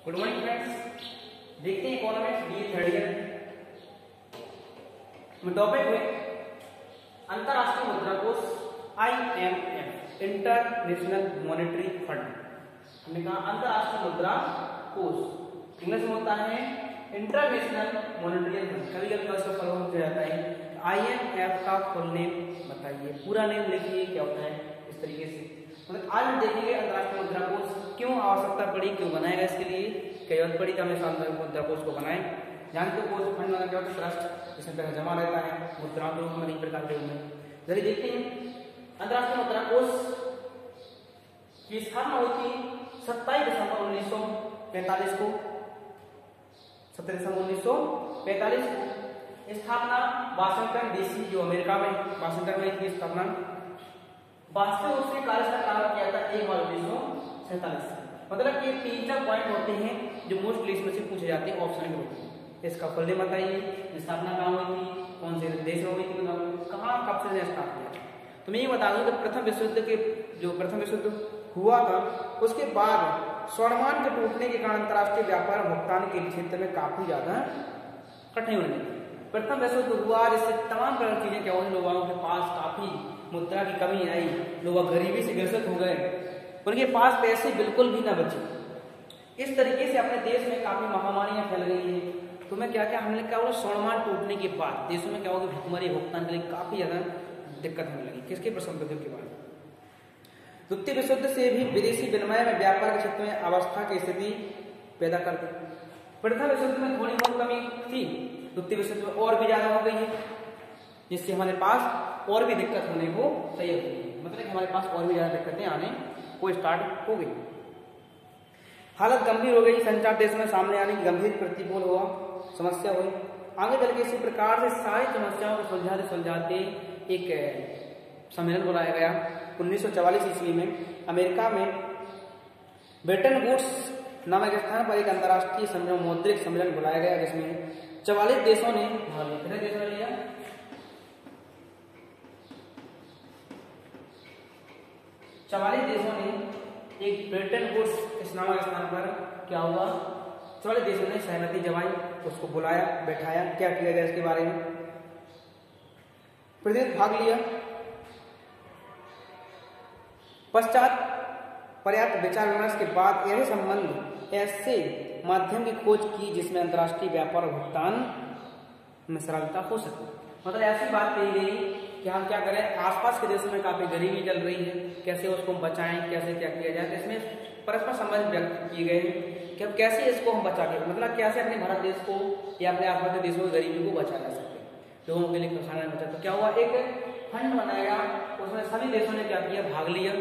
Good morning friends, देखते हैं economics B third year में टॉपिक है अंतरराष्ट्रीय मुद्रा कोष IMF इंटरनेशनल मॉनेटरी फंड। हमने कहा अंतरराष्ट्रीय मुद्रा कोष इंग्लिश में होता है इंटरनेशनल मॉनेटरी फंड। कभी कभी उसका फुल फॉर्म किया जाता है IMF का फुल नेम बताइए, पूरा नेम लिखिए क्या होता है इस तरीके से। मतलब आज हम देखेंगे अंतरराष्ट्रीय मुद्रा कोष क्यों आवश्यकता पड़ी, क्यों बनाया गया, इसके लिए क्या जरूरत पड़ी कि हमें अंतरराष्ट्रीय मुद्रा कोष को बनाए। जानते हो कोष फंड मतलब क्या होता है, ट्रस्ट जिसमें पैसा जमा रहता है मुद्राओं के रूप में, अनेक प्रकार के रूप में। चलिए देखते हैं अंतरराष्ट्रीय मुद्रा कोष की स्थापना हुई थी 27 दिसंबर 1945 को। 27 दिसंबर 1945 को स्थापना वाशिंगटन DC जो अमेरिका में वाशिंगटन में की स्थापना। वास्तविक रूप से कार्य का प्रारंभ किया था 1 मार्च 1947 से। मतलब कि 3-4 पॉइंट होते हैं जो मोस्ट लिस्ट में से पूछे जाते हैं ऑप्शन के रूप में। इसका फुल नेम बताइए, स्थापना कहाँ हुई थी, कौन से देश में हुई थी, कहाँ कब से स्टार्ट किया। तो मैं ये बता दूं कि प्रथम विश्व युद्ध हुआ था, उसके बाद स्वर्णमान के टूटने के कारण अंतरराष्ट्रीय व्यापार भुगतान के क्षेत्र में काफी ज्यादा कठिनाई होने लगी। प्रथम विश्व युद्ध हुआ जिससे तमाम प्रकार की चीजें क्या हुई, लोगों के पास काफी मुद्रा की कमी आई, लोग गरीबी से ग्रसित हो गए, उनके पास पैसे बिल्कुल भी न बचे। इस तरीके से अपने देश में काफी महामारियां फैल गई हैं। तो मैं क्या हमने क्या बोला, स्वर्णमान टूटने के बाद देशों में क्या होगा, भुखमरी भुगतान के लिए काफी ज्यादा दिक्कत होने लगी। किसके प्रथम विश्व युद्ध के बाद। द्वितीय विश्व युद्ध से भी विदेशी विनिमय में व्यापार के क्षेत्र में अवस्था की स्थिति पैदा कर दी। प्रथम विश्व युद्ध में थोड़ी बहुत कमी थी, द्वितीय विश्व युद्ध में और भी ज्यादा हो गई है, जिससे हमारे पास और भी दिक्कत होने को तैयार हो गई। मतलब हमारे पास और भी ज्यादा दिक्कतें आने को स्टार्ट हो गई। हालत गंभीर हो गई, संचार देश में सामने आने की गंभीर प्रतिकूल हुआ, समस्या हुई। आगे चल के इसी प्रकार से सारी समस्याओं को सुलझाते एक सम्मेलन बुलाया गया 1944 ईस्वी में अमेरिका में ब्रिटेन वुड्स नामक स्थान पर एक अंतर्राष्ट्रीय सम्मेलन, मौद्रिक सम्मेलन बुलाया गया, जिसमें 44 देशों ने भाग लिया। कितने देशों ने लिया? 44 देशों ने एक ब्रिटेन वुड्स इस नामक स्थान पर क्या हुआ, 44 देशों ने सहमति जमाई, उसको बुलाया, बैठाया, क्या किया गया इसके बारे में प्रतिनिधि भाग लिया। पश्चात पर्याप्त विचार विमर्श के बाद ऐसे माध्यम की खोज की जिसमें अंतर्राष्ट्रीय व्यापार और भुगतान में सरलता हो सके। मतलब ऐसी बात कही गई कि हम क्या करें, आसपास के देशों में काफी गरीबी चल रही है, कैसे उसको हम बचाएं, कैसे क्या किया जाए। इसमें परस्पर संबंध व्यक्त किए गए कि अब कैसे इसको हम बचा के, मतलब कैसे अपने भारत देश को या अपने आसपास के देशों की गरीबी को बचा जा सके, लोगों के लिए परेशानी बचा। तो क्या हुआ, एक फंड बनाया, उसमें सभी देशों ने क्या किया, भाग लिया।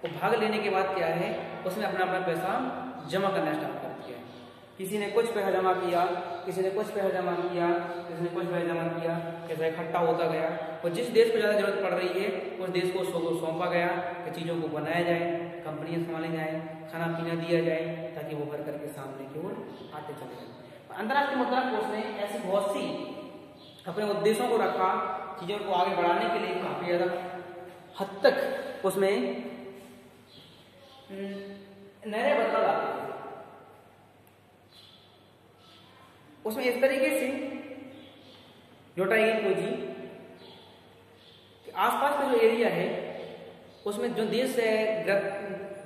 और भाग लेने के बाद क्या है, उसने अपना पैसा जमा करना स्टार्ट कर दिया। किसी ने कुछ पैसा जमा किया, किसी ने कुछ पैसा जमा किया, किसी ने कुछ पैसा जमा किया, कैसा इकट्ठा होता गया। और जिस देश को ज्यादा जरूरत पड़ रही है उस देश को सौंपा गया कि चीजों को बनाया जाए, कंपनियां संभाली जाए, खाना पीना दिया जाए, ताकि वो भर करके सामने की ओर आते चले जाए। अंतरराष्ट्रीय मुद्रा कोष ने ऐसी बहुत सी अपने उद्देश्यों को रखा, चीजों को आगे बढ़ाने के लिए काफी ज्यादा हद तक उसमें नए बदलाव लाते थे। उसमें इस तरीके से लौटाई गई पूंजी कि आसपास का जो एरिया है उसमें जो देश से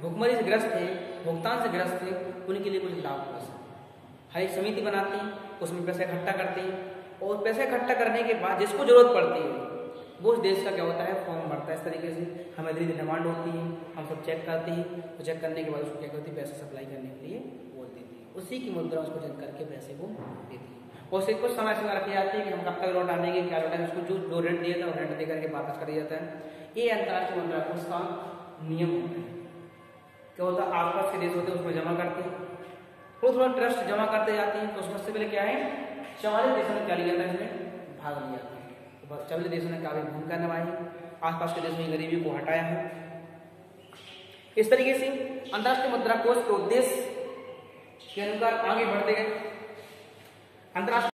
भुखमरी से ग्रस्त थे, भुगतान से ग्रस्त थे, उनके लिए कुछ लाभ हो सके। हर एक समिति बनाते हैं, उसमें पैसा इकट्ठा करते हैं, और पैसा इकट्ठा करने के बाद जिसको जरूरत पड़ती है वो उस देश का क्या होता है, फॉर्म भरता है। इस तरीके से हमें धीरे धीरे डिमांड होती है, हम सब चेक करते हैं, तो चेक करने के बाद उसको क्या करती है, पैसा सप्लाई करने के लिए बोल देती है, उसी की मुद्रा उसको चेक करके पैसे को देती है। और उससे कुछ समय सीमा रखी जाती है कि हम कब तक लौटा देंगे, क्या लौटाएंगे, उसको जो रेंट दिया था वो रेंट दे करके वापस कर दिया जाता है। ये अंतरराष्ट्रीय मुद्रा कोष का नियम होता है। क्या होता है, आसपास के देश होते हैं उसमें जमा करते हैं, थोड़ा ट्रस्ट जमा करते जाते हैं। तो उसमें से पहले क्या है, 44 देशों ने क्या लिया था, इसमें भाग लिया था। 44 देशों ने काफी भूमिका निभाई, आसपास के देशों की गरीबी को हटाया है। इस तरीके से अंतरराष्ट्रीय मुद्रा कोष के उद्देश्य के अनुसार आगे बढ़ते गए। अंतरराष्ट्रीय